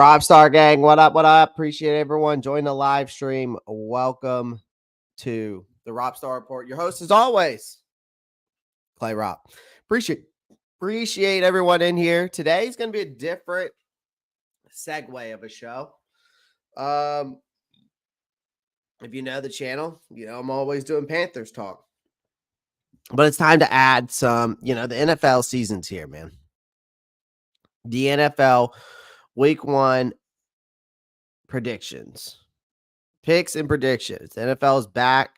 Rockstar gang, what up? What up? Appreciate everyone joining the live stream. Welcome to the Rockstar Report. Your host, as always, ClayRopp. Appreciate everyone in here. Today's going to be a different segue of a show. If you know the channel, I'm always doing Panthers talk. But it's time to add some, the NFL season's here, man. The NFL Week 1 predictions, picks and predictions. The NFL is back.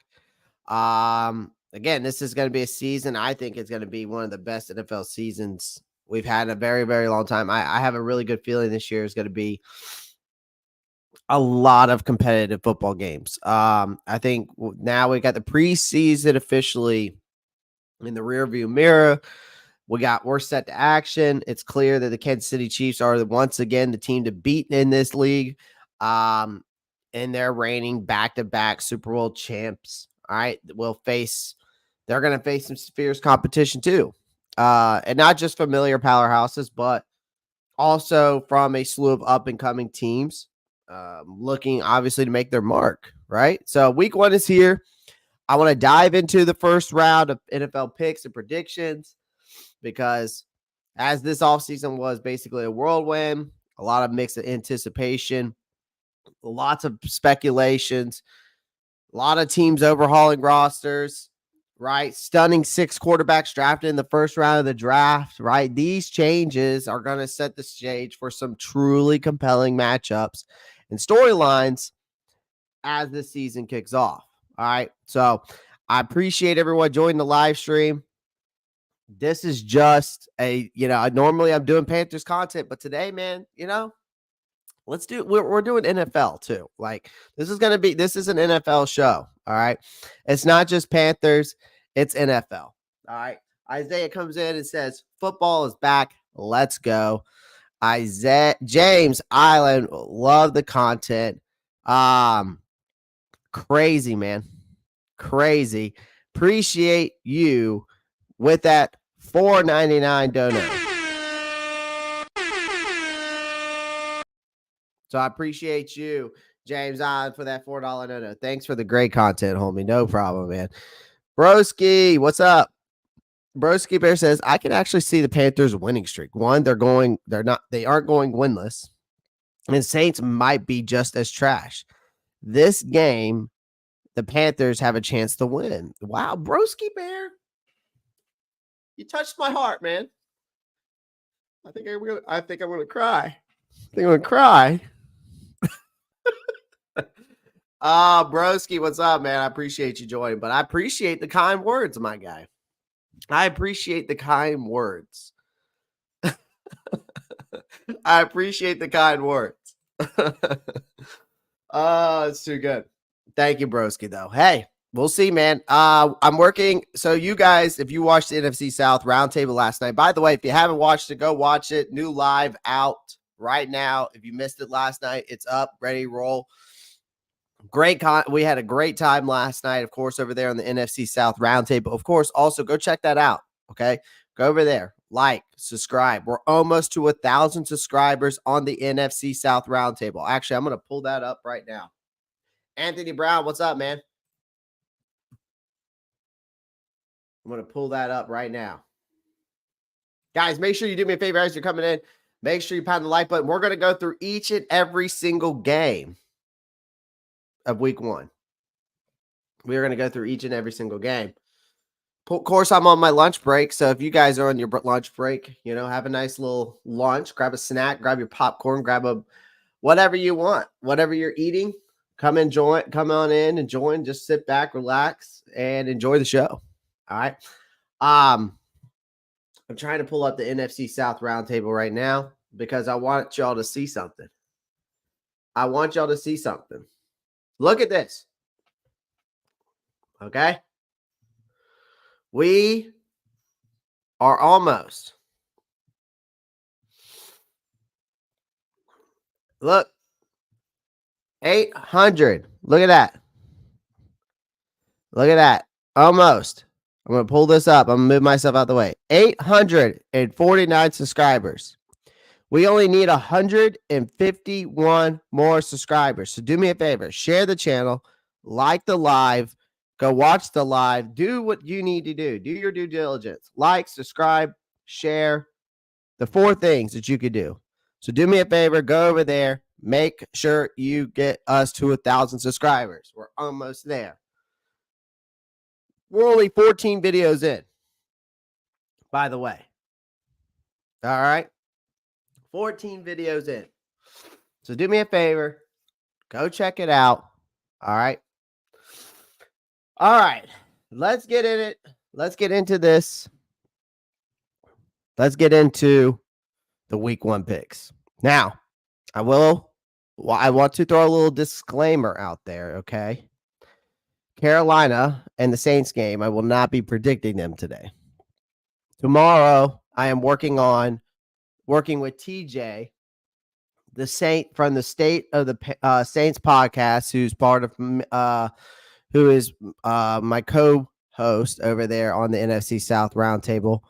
Again, this is going to be a season. I think it's going to be one of the best NFL seasons we've had in a very, very long time. I have a really good feeling this year is going to be a lot of competitive football games. I think now we got the preseason officially in the rearview mirror. We're set to action. It's clear that the Kansas City Chiefs are once again the team to beat in this league. And they're reigning back-to-back Super Bowl champs. All right. They're going to face some fierce competition too. And not just familiar powerhouses, but also from a slew of up-and-coming teams looking obviously to make their mark. Right. So Week 1 is here. I want to dive into the first round of NFL picks and predictions, because as this offseason was basically a whirlwind, a lot of mixed anticipation, lots of speculations, a lot of teams overhauling rosters, right? Stunning 6 quarterbacks drafted in the first round of the draft, right? These changes are going to set the stage for some truly compelling matchups and storylines as the season kicks off. All right. So I appreciate everyone joining the live stream. This is just normally I'm doing Panthers content, but today, man, we're doing NFL too. Like this is an NFL show. All right. It's not just Panthers, it's NFL. All right. Isaiah comes in and says, football is back. Let's go. James Island, love the content. Crazy, man. Crazy. Appreciate you with that $4.99 donut. So I appreciate you, James Island, for that $4 donut. Thanks for the great content, homie. No problem, man. Broski, what's up? Broski Bear says, I can actually see the Panthers winning streak. One, they aren't going winless. And Saints might be just as trash. This game, the Panthers have a chance to win. Wow, Broski Bear. You touched my heart, man. I think I'm gonna cry. Broski, what's up, man? I appreciate you joining, but I appreciate the kind words, my guy. I appreciate the kind words. I appreciate the kind words. It's too good. Thank you, Broski, though. Hey, we'll see, man. I'm working. So you guys, if you watched the NFC South Roundtable last night, by the way, if you haven't watched it, go watch it. New live out right now. If you missed it last night, it's up, ready to roll. We had a great time last night, of course, over there on the NFC South Roundtable. Of course, also go check that out. Okay, go over there, like, subscribe. We're almost to 1,000 subscribers on the NFC South Roundtable. Actually, I'm going to pull that up right now. Anthony Brown, what's up, man? I'm going to pull that up right now. Guys, make sure you do me a favor as you're coming in. Make sure you pound the like button. We're going to go through each and every single game of Week 1. We're going to go through each and every single game. Of course, I'm on my lunch break, so if you guys are on your lunch break, have a nice little lunch, grab a snack, grab your popcorn, grab whatever you want, whatever you're eating, come on in and join, just sit back, relax, and enjoy the show. All right. I'm trying to pull up the NFC South Roundtable right now because I want y'all to see something. Look at this. Okay. We are almost. Look. 800. Look at that. Almost. I'm going to pull this up. I'm going to move myself out the way. 849 subscribers. We only need 151 more subscribers. So do me a favor, share the channel, like the live, go watch the live, do what you need to do. Do your due diligence. Like, subscribe, share, the 4 things that you could do. So do me a favor, go over there, make sure you get us to 1,000 subscribers. We're almost there. We're only 14 videos in, by the way. All right. 14 videos in. So do me a favor, go check it out. All right. All right. Let's get in it. Let's get into this. Let's get into the week 1 picks. Now, I want to throw a little disclaimer out there, okay? Carolina and the Saints game, I will not be predicting them today. Tomorrow, I am working with TJ, the Saint from the State of the Saints podcast, who's part of who is my co-host over there on the NFC South Roundtable.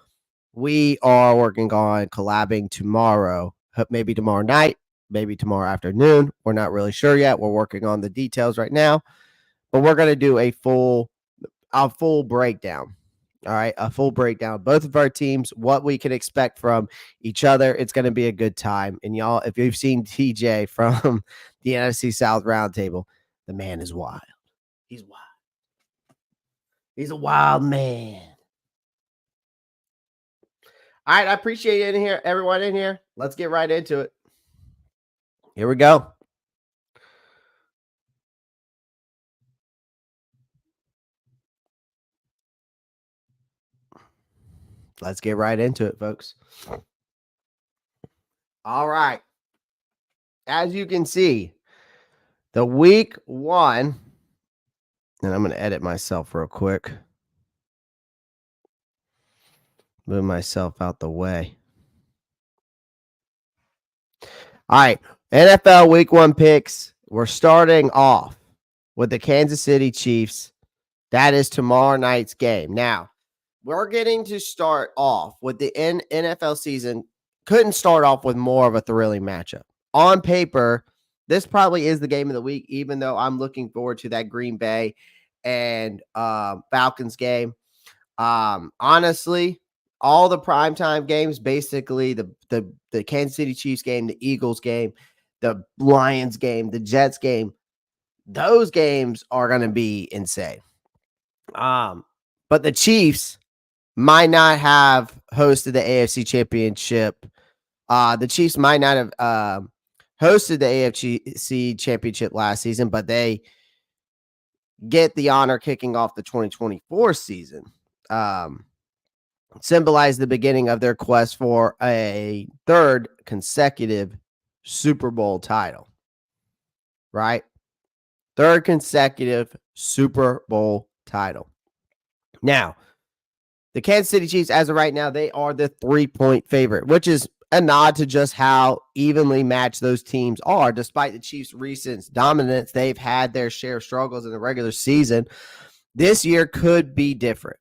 We are working on collabing tomorrow, maybe tomorrow night, maybe tomorrow afternoon. We're not really sure yet. We're working on the details right now, but we're going to do a full breakdown. All right, a full breakdown, both of our teams, what we can expect from each other. It's going to be a good time. And y'all, if you've seen TJ from the NFC South Roundtable, the man is wild. He's wild. He's a wild man. All right, I appreciate it in here, everyone in here. Let's get right into it. Here we go. Let's get right into it, folks. All right. As you can see, the week 1, and I'm going to edit myself real quick. Move myself out the way. All right. NFL week 1 picks. We're starting off with the Kansas City Chiefs. That is tomorrow night's game. Now, we're getting to start off with the NFL season. Couldn't start off with more of a thrilling matchup. On paper, this probably is the game of the week, even though I'm looking forward to that Green Bay and Falcons game. Honestly, all the primetime games, basically the Kansas City Chiefs game, the Eagles game, the Lions game, the Jets game, those games are going to be insane. But the Chiefs might not have hosted the AFC Championship. The Chiefs might not have hosted the AFC Championship last season, but they get the honor kicking off the 2024 season. Symbolize the beginning of their quest for a 3rd consecutive Super Bowl title. Right? 3rd consecutive Super Bowl title. Now, the Kansas City Chiefs, as of right now, they are the 3-point favorite, which is a nod to just how evenly matched those teams are. Despite the Chiefs' recent dominance, they've had their share of struggles in the regular season. This year could be different,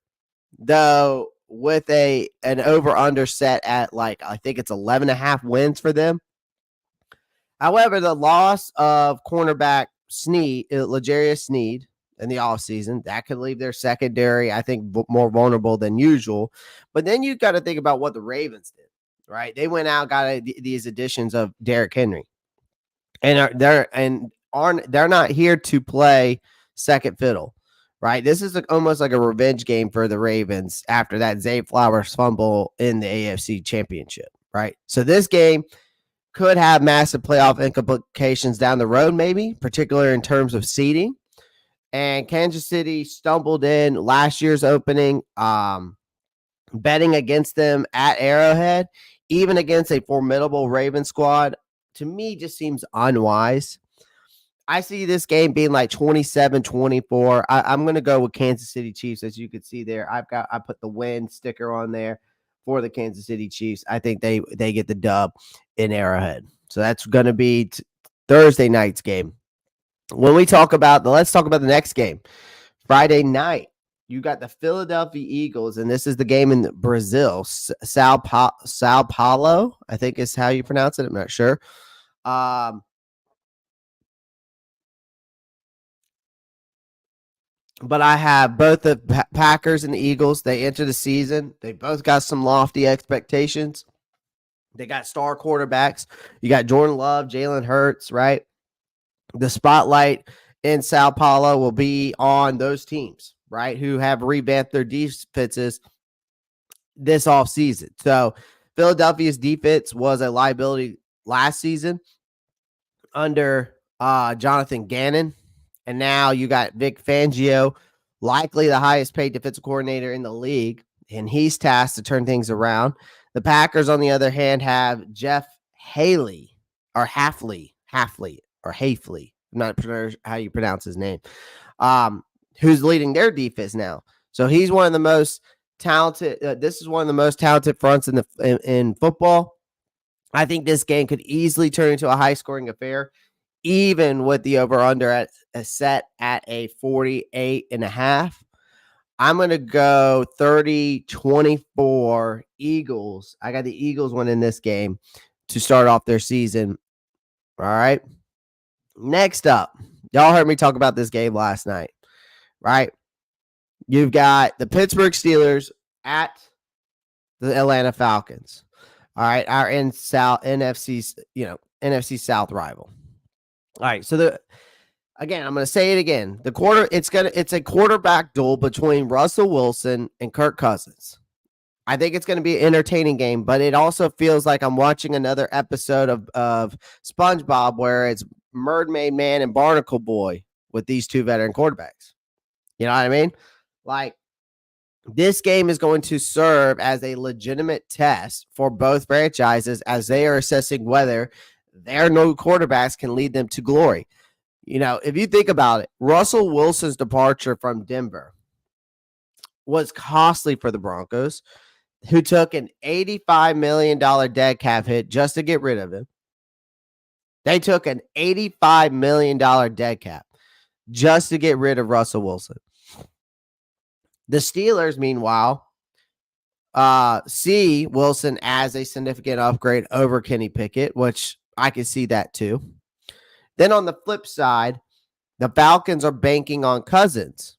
though, with an over-under set at, like, I think it's 11.5 wins for them. However, the loss of cornerback L'Jarius Sneed in the offseason, that could leave their secondary, I think, more vulnerable than usual. But then you got to think about what the Ravens did, right? They went out, got these additions of Derrick Henry, and they're not here to play second fiddle, right? This is almost like a revenge game for the Ravens after that Zay Flowers fumble in the AFC Championship, right? So this game could have massive playoff implications down the road, maybe, particularly in terms of seeding. And Kansas City stumbled in last year's opening, betting against them at Arrowhead, even against a formidable Ravens squad, to me just seems unwise. I see this game being like 27-24. I'm going to go with Kansas City Chiefs. As you can see there, I put the win sticker on there for the Kansas City Chiefs. I think they get the dub in Arrowhead. So that's going to be Thursday night's game. When we talk about let's talk about the next game, Friday night. you got the Philadelphia Eagles, and this is the game in Brazil, Sao Paulo, I think is how you pronounce it. I'm not sure. But I have both the Packers and the Eagles. They enter the season. They both got some lofty expectations. They got star quarterbacks. You got Jordan Love, Jalen Hurts, right? The spotlight in Sao Paulo will be on those teams, right, who have revamped their defenses this offseason. So Philadelphia's defense was a liability last season under Jonathan Gannon. And now you got Vic Fangio, likely the highest paid defensive coordinator in the league, and he's tasked to turn things around. The Packers, on the other hand, have Jeff Haley or Hafley. I'm not sure how you pronounce his name, who's leading their defense now. So he's one of the most talented. This is one of the most talented fronts in football. I think this game could easily turn into a high-scoring affair, even with the over-under at a set at a 48.5. I'm going to go 30-24 Eagles. I got the Eagles winning this game to start off their season. All right. Next up, y'all heard me talk about this game last night, right? You've got the Pittsburgh Steelers at the Atlanta Falcons. All right, our NFC South rival. All right, so again, I'm going to say it again. It's a quarterback duel between Russell Wilson and Kirk Cousins. I think it's going to be an entertaining game, but it also feels like I'm watching another episode of SpongeBob where it's Mermaid Man and Barnacle Boy with these two veteran quarterbacks. You know what I mean? Like, this game is going to serve as a legitimate test for both franchises as they are assessing whether their new quarterbacks can lead them to glory. You know, if you think about it, Russell Wilson's departure from Denver was costly for the Broncos, who took an $85 million dead cap hit just to get rid of him. They took an $85 million dead cap just to get rid of Russell Wilson. The Steelers, meanwhile, see Wilson as a significant upgrade over Kenny Pickett, which I can see that too. Then on the flip side, the Falcons are banking on Cousins,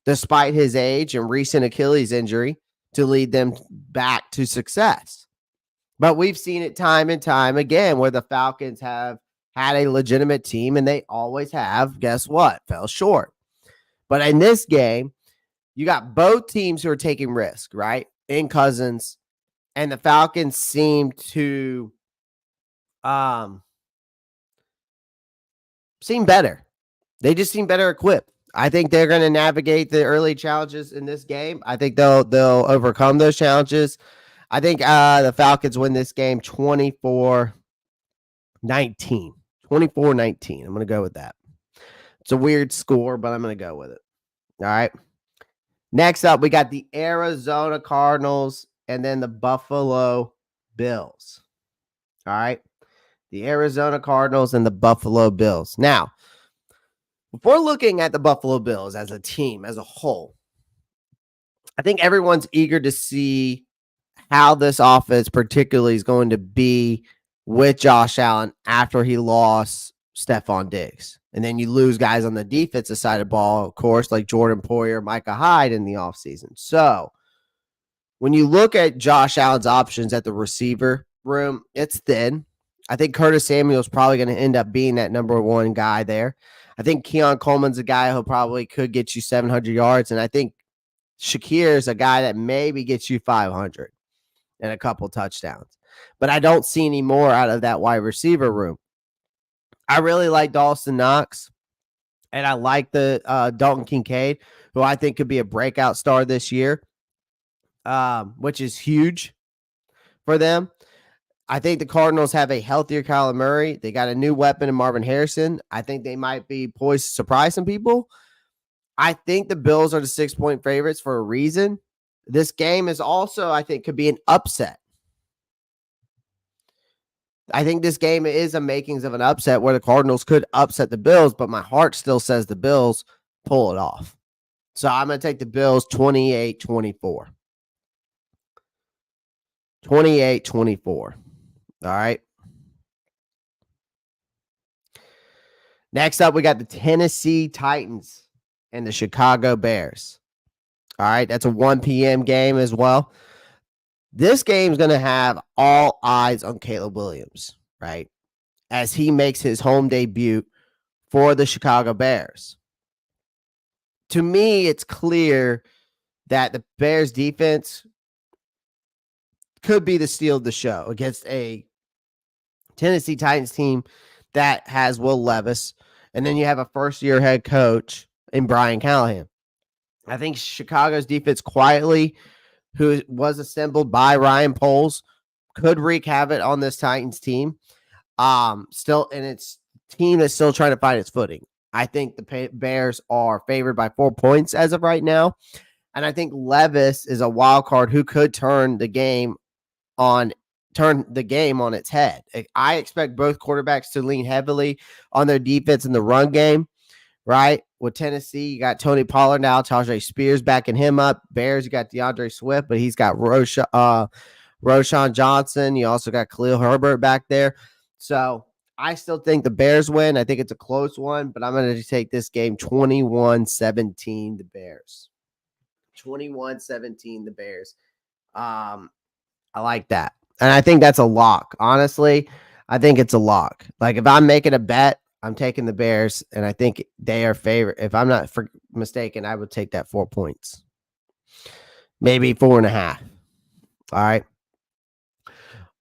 despite his age and recent Achilles injury, to lead them back to success. But we've seen it time and time again where the Falcons have had a legitimate team, and they always have, guess what, fell short. But in this game, you got both teams who are taking risk, right, in Cousins, and the Falcons seem to seem better. They just seem better equipped. I think they're going to navigate the early challenges in this game. I think they'll overcome those challenges. I think the Falcons win this game 24-19. 24-19. I'm going to go with that. It's a weird score, but I'm going to go with it. All right. Next up, we got the Arizona Cardinals and then the Buffalo Bills. All right. The Arizona Cardinals and the Buffalo Bills. Now, before looking at the Buffalo Bills as a team, as a whole, I think everyone's eager to see how this offense particularly is going to be with Josh Allen after he lost Stephon Diggs. And then you lose guys on the defensive side of the ball, of course, like Jordan Poyer, Micah Hyde in the offseason. So when you look at Josh Allen's options at the receiver room, it's thin. I think Curtis Samuel's probably going to end up being that number one guy there. I think Keon Coleman's a guy who probably could get you 700 yards. And I think Shakir is a guy that maybe gets you 500 and a couple touchdowns. But I don't see any more out of that wide receiver room. I really like Dawson Knox, and I like the Dalton Kincaid, who I think could be a breakout star this year, which is huge for them. I think the Cardinals have a healthier Kyler Murray. They got a new weapon in Marvin Harrison. I think they might be poised to surprise some people. I think the Bills are the 6-point favorites for a reason. This game is also, I think, could be an upset. I think this game is a makings of an upset where the Cardinals could upset the Bills, but my heart still says the Bills pull it off. So I'm going to take the Bills 28-24. 28-24. All right. Next up, we got the Tennessee Titans and the Chicago Bears. All right. That's a 1 p.m. game as well. This game is going to have all eyes on Caleb Williams, right? As he makes his home debut for the Chicago Bears. To me, it's clear that the Bears defense could be the steal of the show against a Tennessee Titans team that has Will Levis. And then you have a first-year head coach in Brian Callahan. I think Chicago's defense quietly, who was assembled by Ryan Poles, could wreak havoc on this Titans team. Still, and it's team that's still trying to find its footing. I think the Bears are favored by 4 points as of right now. And I think Levis is a wild card who could turn the game on its head. I expect both quarterbacks to lean heavily on their defense in the run game, right? With Tennessee, you got Tony Pollard now, Tajay Spears backing him up. Bears, you got DeAndre Swift, but he's got Roshan Johnson. You also got Khalil Herbert back there. So I still think the Bears win. I think it's a close one, but I'm going to take this game 21-17, the Bears. 21-17, the Bears. I like that. And I think that's a lock. Honestly, I think it's a lock. Like if I'm making a bet, I'm taking the Bears, and I think they are favorite. If I'm not mistaken, I would take that 4 points. Maybe 4.5. All right.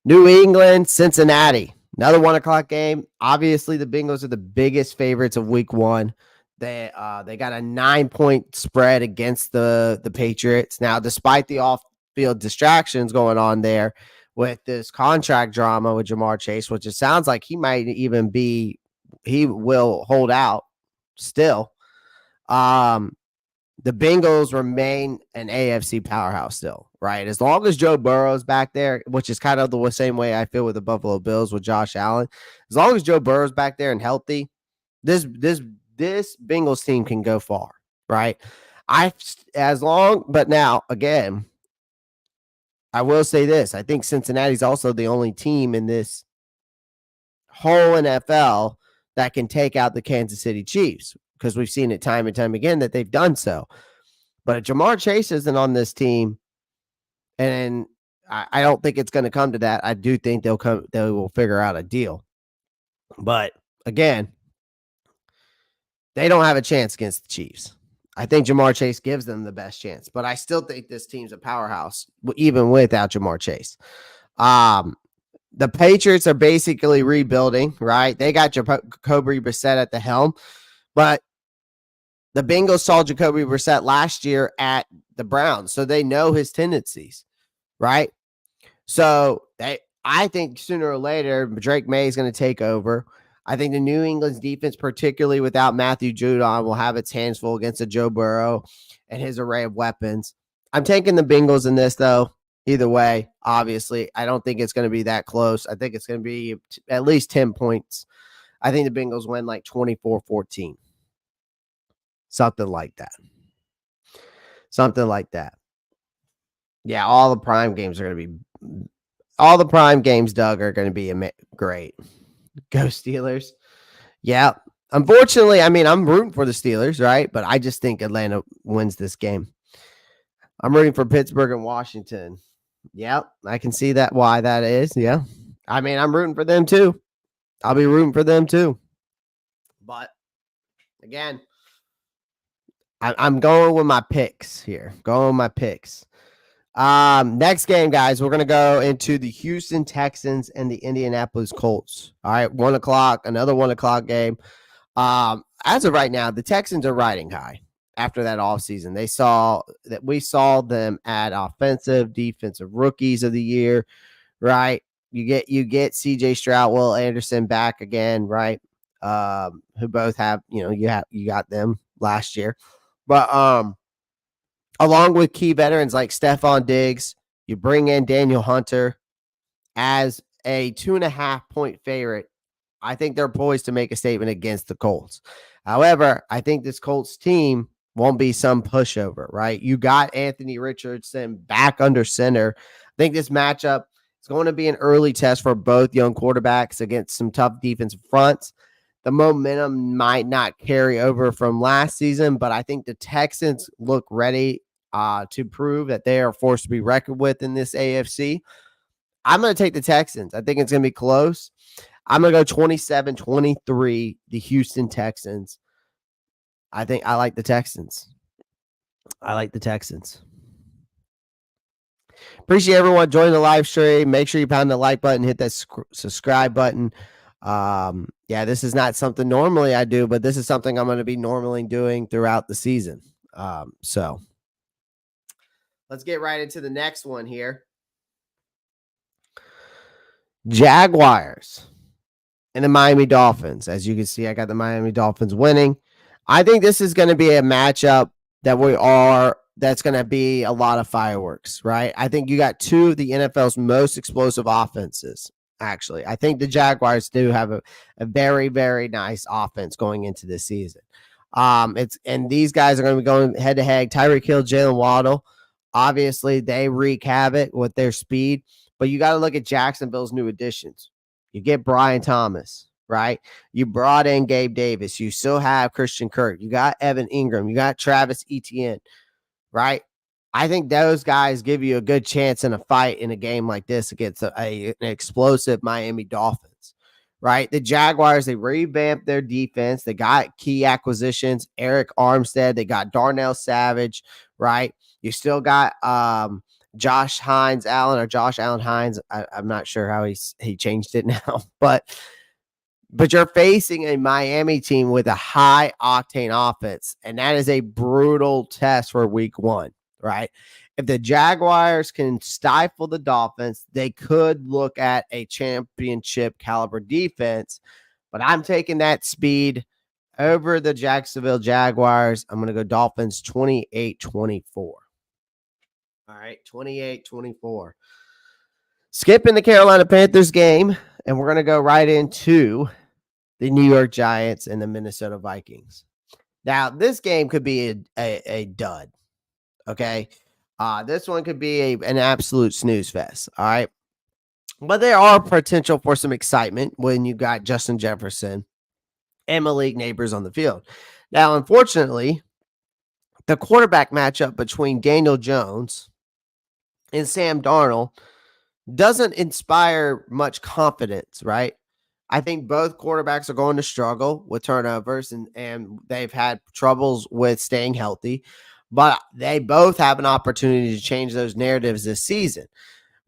New England, Cincinnati. Another 1 o'clock game. Obviously, the Bengals are the biggest favorites of week 1. They got a 9-point spread against the Patriots. Now, despite the off-field distractions going on there with this contract drama with Jamar Chase, which it sounds like he will hold out still. The Bengals remain an AFC powerhouse still, right? As long as Joe Burrow's back there, which is kind of the same way I feel with the Buffalo Bills with Josh Allen. As long as Joe Burrow's back there and healthy, this Bengals team can go far, right? But now again, I will say this: I think Cincinnati's also the only team in this whole NFL that can take out the Kansas City Chiefs, because we've seen it time and time again that they've done so. But if Jamar Chase isn't on this team, and I don't think it's going to come to that, I do think they will figure out a deal. But again, they don't have a chance against the Chiefs. I think Jamar Chase gives them the best chance, but I still think this team's a powerhouse, even without Jamar Chase. The Patriots are basically rebuilding, right? They got Jacoby Brissett at the helm, but the Bengals saw Jacoby Brissett last year at the Browns, so they know his tendencies, right? So I think sooner or later, Drake May is going to take over. I think the New England's defense, particularly without Matthew Judon, will have its hands full against a Joe Burrow and his array of weapons. I'm taking the Bengals in this, though. Either way, obviously, I don't think it's going to be that close. I think it's going to be at least 10 points. I think the Bengals win like 24-14. Something like that. Yeah, all the prime games, Doug, are going to be great. Go Steelers. Yeah. Unfortunately, I mean, I'm rooting for the Steelers, right? But I just think Atlanta wins this game. I'm rooting for Pittsburgh and Washington. Yeah, I can see why that is. Yeah. I mean, I'm rooting for them too. I'll be rooting for them too. But again, I'm going with my picks here. Next game, guys, we're going to go into the Houston Texans and the Indianapolis Colts. All right, 1 o'clock, another 1 o'clock game. As of right now, the Texans are riding high after that offseason. We saw them at offensive, defensive rookies of the year, right? You get CJ Stroud, Will Anderson back again, right? Who both have, you got them last year. But along with key veterans like Stephon Diggs, you bring in Daniel Hunter as a 2.5-point favorite. I think they're poised to make a statement against the Colts. However, I think this Colts team won't be some pushover, right? You got Anthony Richardson back under center. I think this matchup is going to be an early test for both young quarterbacks against some tough defensive fronts. The momentum might not carry over from last season, but I think the Texans look ready to prove that they are forced to be reckoned with in this AFC. I'm going to take the Texans. I think it's going to be close. I'm going to go 27-23, the Houston Texans. I think I like the Texans. I like the Texans. Appreciate everyone joining the live stream. Make sure you pound the like button, hit that subscribe button. Yeah, this is not something normally I do, but this is something I'm going to be normally doing throughout the season. So let's get right into the next one here. Jaguars and the Miami Dolphins. As you can see, I got the Miami Dolphins winning. I think this is going to be a matchup that's going to be a lot of fireworks, right? I think you got two of the NFL's most explosive offenses, actually. I think the Jaguars do have a very, very nice offense going into this season. And these guys are going to be going head to head. Tyreek Hill, Jalen Waddle. Obviously, they wreak havoc with their speed, but you got to look at Jacksonville's new additions. You get Brian Thomas, right? You brought in Gabe Davis. You still have Christian Kirk. You got Evan Ingram. You got Travis Etienne, right? I think those guys give you a good chance in a fight in a game like this against an explosive Miami Dolphins, right? The Jaguars, they revamped their defense. They got key acquisitions, Eric Armstead. They got Darnell Savage, right? You still got Josh Allen Hines. I'm not sure how he changed it now, but you're facing a Miami team with a high octane offense, and that is a brutal test for week one, right? If the Jaguars can stifle the Dolphins, they could look at a championship caliber defense, but I'm taking that speed over the Jacksonville Jaguars. I'm going to go Dolphins 28-24. All right, 28-24. Skipping the Carolina Panthers game, and we're going to go right into the New York Giants and the Minnesota Vikings. Now, this game could be a dud, okay? This one could be an absolute snooze fest, all right? But there are potential for some excitement when you got Justin Jefferson and Malik Neighbors on the field. Now, unfortunately, the quarterback matchup between Daniel Jones and Sam Darnold doesn't inspire much confidence, right? I think both quarterbacks are going to struggle with turnovers and they've had troubles with staying healthy, but they both have an opportunity to change those narratives this season,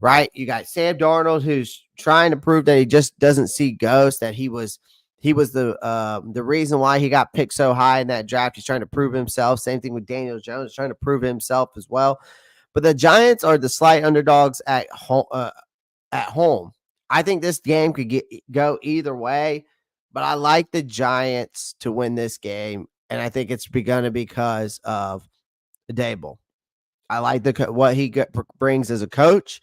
right? You got Sam Darnold, who's trying to prove that he just doesn't see ghosts, that he was the reason why he got picked so high in that draft. He's trying to prove himself. Same thing with Daniel Jones, trying to prove himself as well. But the Giants are the slight underdogs at home. I think this game could go either way, but I like the Giants to win this game, and I think it's going to be because of Dable. I like what he brings as a coach.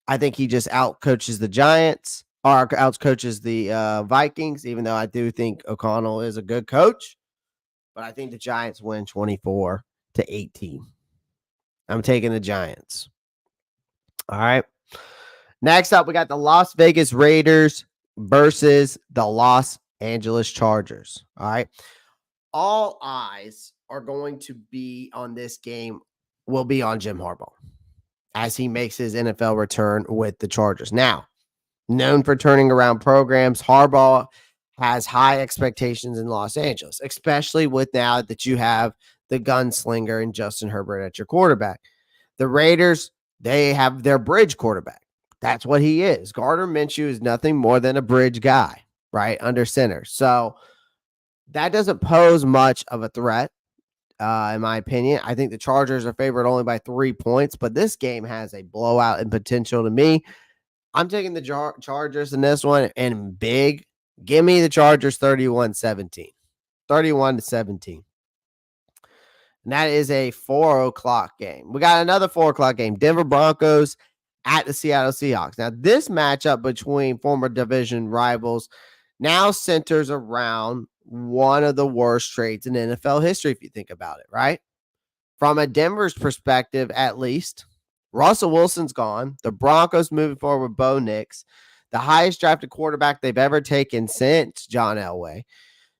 I think he just outcoaches the Giants or outcoaches the Vikings, even though I do think O'Connell is a good coach. But I think the Giants win 24-18. I'm taking the Giants. All right. Next up, we got the Las Vegas Raiders versus the Los Angeles Chargers. All right. All eyes are going to be on this game, will be on Jim Harbaugh as he makes his NFL return with the Chargers. Now, known for turning around programs, Harbaugh has high expectations in Los Angeles, especially with now that you have the gunslinger and Justin Herbert at your quarterback. The Raiders, they have their bridge quarterback. That's what he is. Gardner Minshew is nothing more than a bridge guy, right, under center. So that doesn't pose much of a threat, in my opinion. I think the Chargers are favored only by 3 points, but this game has a blowout in potential to me. I'm taking the Chargers in this one, and big. Give me the Chargers 31-17. 31-17. And that is a 4 o'clock game. We got another 4 o'clock game. Denver Broncos at the Seattle Seahawks. Now, this matchup between former division rivals, now centers around one of the worst trades in NFL history, if you think about it, right? From a Denver's perspective, at least, Russell Wilson's gone. The Broncos moving forward with Bo Nix, the highest drafted quarterback they've ever taken since John Elway.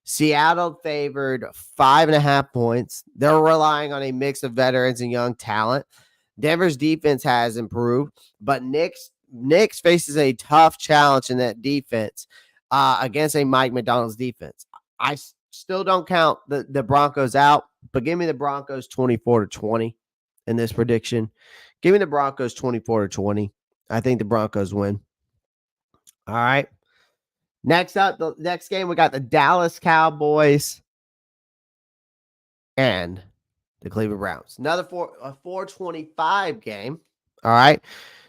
Seattle favored 5.5 points. They're relying on a mix of veterans and young talent. Denver's defense has improved, but Knicks faces a tough challenge in that defense against a Mike McDonald's defense. I still don't count the Broncos out, but give me the Broncos 24-20 in this prediction. Give me the Broncos 24-20. I think the Broncos win. All right. Next up, the next game, we got the Dallas Cowboys and the Cleveland Browns. Another 425 game. All right.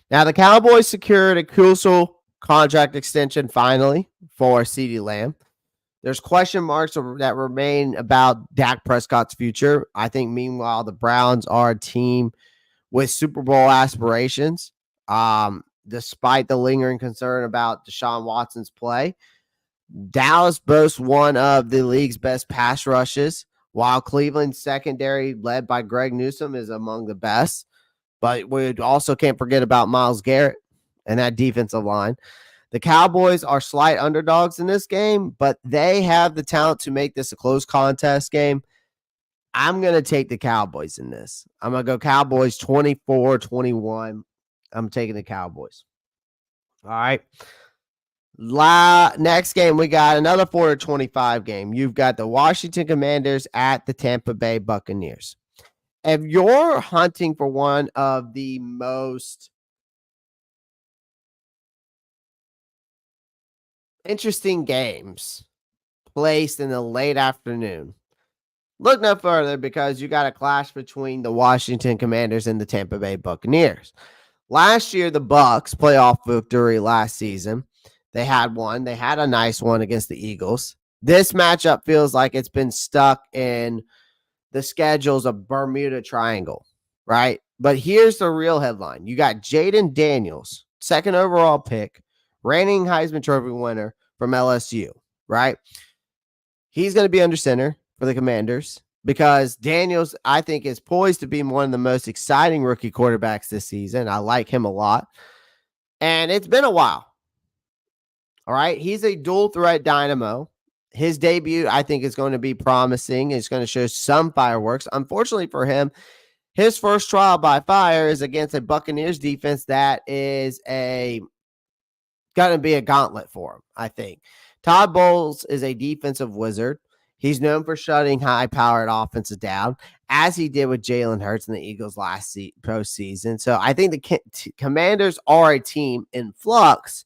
Now, the Cowboys secured a crucial contract extension finally for CeeDee Lamb. There's question marks that remain about Dak Prescott's future. I think, meanwhile, the Browns are a team with Super Bowl aspirations, despite the lingering concern about Deshaun Watson's play. Dallas boasts one of the league's best pass rushes, while Cleveland's secondary, led by Greg Newsome, is among the best. But we also can't forget about Myles Garrett and that defensive line. The Cowboys are slight underdogs in this game, but they have the talent to make this a close contest game. I'm going to take the Cowboys in this. I'm going to go Cowboys 24-21. I'm taking the Cowboys. All right. Next game, we got another 4-25 game. You've got the Washington Commanders at the Tampa Bay Buccaneers. If you're hunting for one of the most interesting games placed in the late afternoon, look no further, because you got a clash between the Washington Commanders and the Tampa Bay Buccaneers. Last year, the Bucs playoff victory last season. They had one. They had a nice one against the Eagles. This matchup feels like it's been stuck in the schedules of Bermuda Triangle, right? But here's the real headline. You got Jaden Daniels, second overall pick, reigning Heisman Trophy winner from LSU, right? He's going to be under center for the Commanders because Daniels, I think, is poised to be one of the most exciting rookie quarterbacks this season. I like him a lot. And it's been a while. All right. He's a dual threat dynamo. His debut, I think, is going to be promising. It's going to show some fireworks. Unfortunately for him, his first trial by fire is against a Buccaneers defense that is going to be a gauntlet for him, I think. Todd Bowles is a defensive wizard. He's known for shutting high-powered offenses down, as he did with Jalen Hurts and the Eagles last postseason. So I think the Commanders are a team in flux,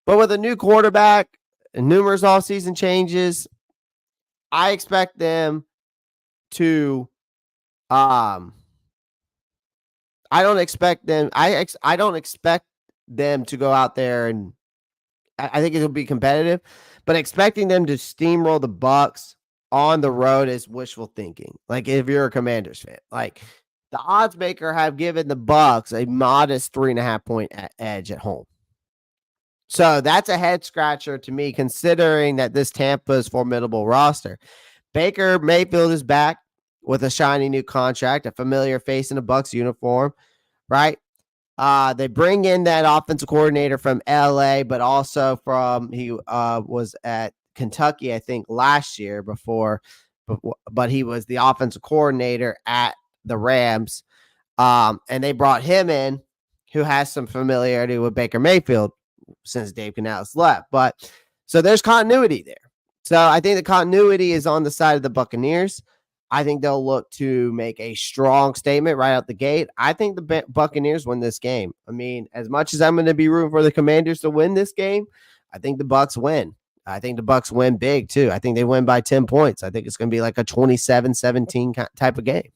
but with a new quarterback and numerous offseason changes, I expect them to I don't expect them to go out there, and I think it'll be competitive, but expecting them to steamroll the Bucs on the road is wishful thinking. Like, if you're a Commanders fan, like, the odds maker have given the Bucs a modest 3.5 point edge at home. So that's a head scratcher to me, considering that this Tampa's formidable roster. Baker Mayfield is back with a shiny new contract, a familiar face in a Bucs uniform, right? They bring in that offensive coordinator from LA, but also he was at Kentucky, I think, last year but he was the offensive coordinator at the Rams. And they brought him in, who has some familiarity with Baker Mayfield since Dave Canales left. But so there's continuity there. So I think the continuity is on the side of the Buccaneers. I think they'll look to make a strong statement right out the gate. I think the Buccaneers win this game. I mean, as much as I'm going to be rooting for the Commanders to win this game, I think the Bucs win. I think the Bucs win big too. I think they win by 10 points. I think it's going to be like a 27-17 type of game.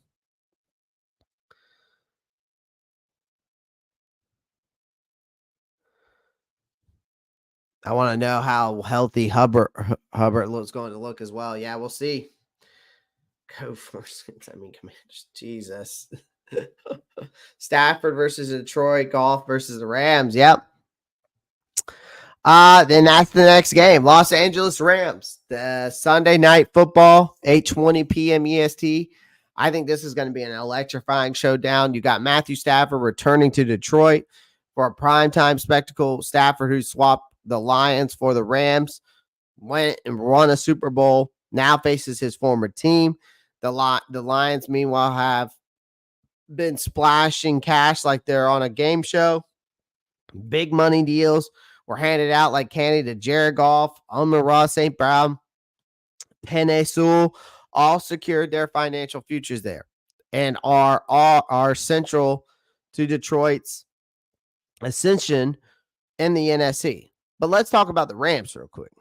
I want to know how healthy Hubbard looks going to look as well. Yeah, we'll see. Go first. I mean, Commanders. Jesus. Stafford versus Detroit. Goff versus the Rams. Yep. Then that's the next game. Los Angeles Rams. The Sunday night football, 8:20 p.m. EST. I think this is going to be an electrifying showdown. You got Matthew Stafford returning to Detroit for a primetime spectacle. Stafford, who swapped the Lions for the Rams, went and won a Super Bowl, now faces his former team. The Lions, meanwhile, have been splashing cash like they're on a game show. Big money deals were handed out like candy to Jared Goff, Amon-Ra St. Brown, Penei Sewell, all secured their financial futures there and are central to Detroit's ascension in the NFC. But let's talk about the Rams real quick,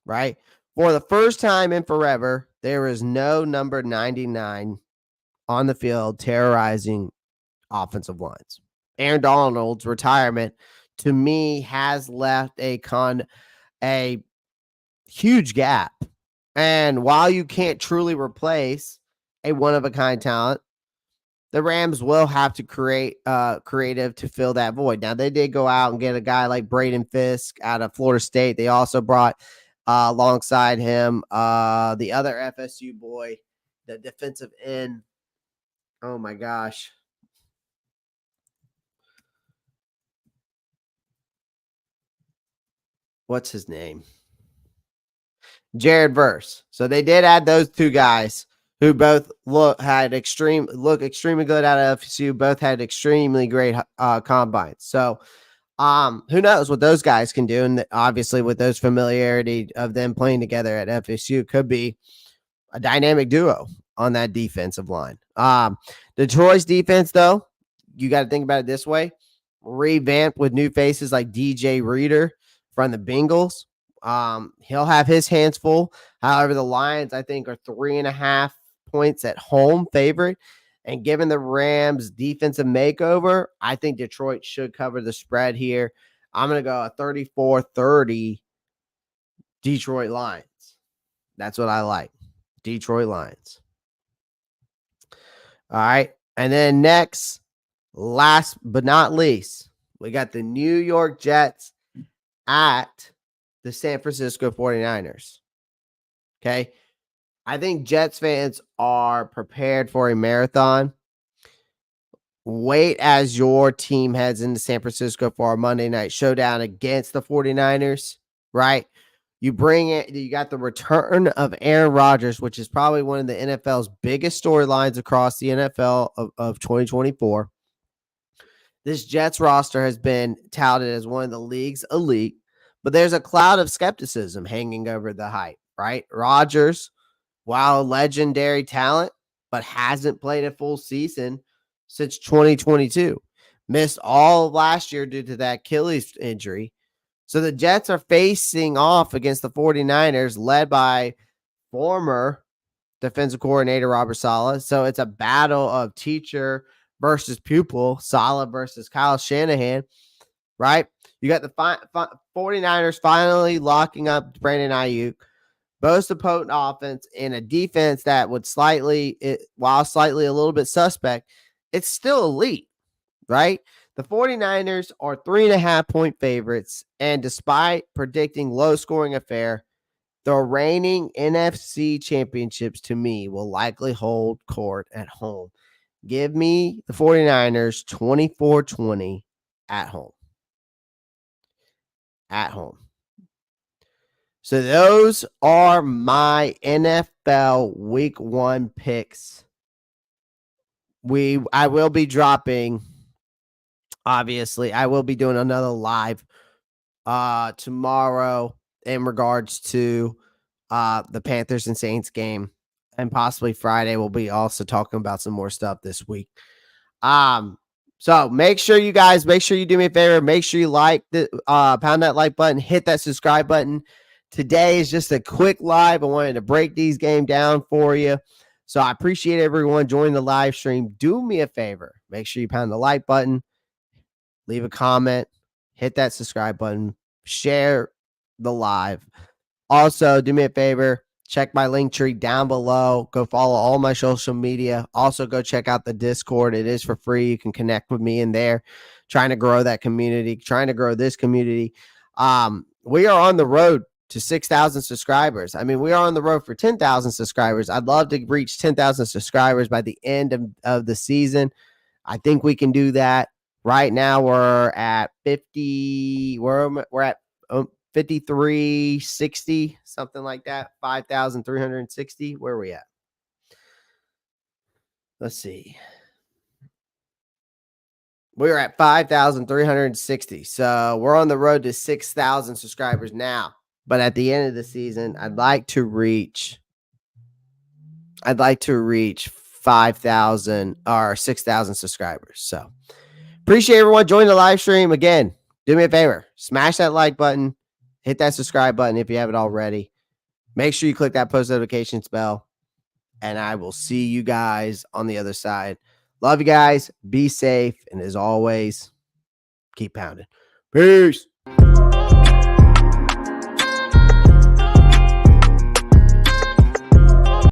right? For the first time in forever, there is no number 99 on the field terrorizing offensive lines. Aaron Donald's retirement, to me, has left a huge gap. And while you can't truly replace a one-of-a-kind talent, the Rams will have to create creative to fill that void. Now, they did go out and get a guy like Braden Fisk out of Florida State. They also brought alongside him the other FSU boy, the defensive end. Oh, my gosh. What's his name? Jared Verse. So they did add those two guys who both look extremely good out of FSU. Both had extremely great combines. So who knows what those guys can do? And obviously, with those familiarity of them playing together at FSU, could be a dynamic duo on that defensive line. Detroit's defense, though, you got to think about it this way: revamped with new faces like DJ Reader from the Bengals. He'll have his hands full. However, the Lions, I think, are 3.5 points at home favorite. And given the Rams' defensive makeover, I think Detroit should cover the spread here. I'm going to go a 34-30 Detroit Lions. That's what I like. Detroit Lions. All right. And then next, last but not least, we got the New York Jets at the San Francisco 49ers. Okay. I think Jets fans are prepared for a marathon. Wait as your team heads into San Francisco for a Monday night showdown against the 49ers, right? You got the return of Aaron Rodgers, which is probably one of the NFL's biggest storylines across the NFL of 2024. This Jets roster has been touted as one of the league's elite, but there's a cloud of skepticism hanging over the hype, right? Rodgers, while a legendary talent, but hasn't played a full season since 2022. Missed all of last year due to that Achilles injury. So the Jets are facing off against the 49ers, led by former defensive coordinator Robert Saleh. So it's a battle of teacher versus pupil, Saleh versus Kyle Shanahan, right? You got the 49ers finally locking up Brandon Ayuk. Boast a potent offense and a defense that would while slightly a little bit suspect, it's still elite, right? The 49ers are 3.5 point favorites, and despite predicting low scoring affair, the reigning NFC championships to me will likely hold court at home. Give me the 49ers 24-20 at home. At home. So those are my NFL Week 1 picks. I will be dropping, obviously, I will be doing another live tomorrow in regards to the Panthers and Saints game. And possibly Friday we'll be also talking about some more stuff this week. So make sure you do me a favor. Make sure you pound that like button, hit that subscribe button. Today is just a quick live. I wanted to break these game down for you. So I appreciate everyone joining the live stream. Do me a favor. Make sure you pound the like button, leave a comment, hit that subscribe button, share the live. Also, do me a favor. Check my link tree down below. Go follow all my social media. Also, go check out the Discord. It is for free. You can connect with me in there. Trying to grow that community. Trying to grow this community. we are on the road to 6,000 subscribers. I mean, we are on the road for 10,000 subscribers. I'd love to reach 10,000 subscribers by the end of the season. I think we can do that. Right now, we're at 50. We're at 5360, something like that. 5,360. Where are we at? Let's see. We're at 5,360. So we're on the road to 6,000 subscribers now. But at the end of the season, I'd like to reach 5,000 or 6,000 subscribers. So appreciate everyone joining the live stream. Again, do me a favor, smash that like button, hit that subscribe button if you haven't already. Make sure you click that post notifications bell, and I will see you guys on the other side. Love you guys. Be safe. And as always, keep pounding. Peace.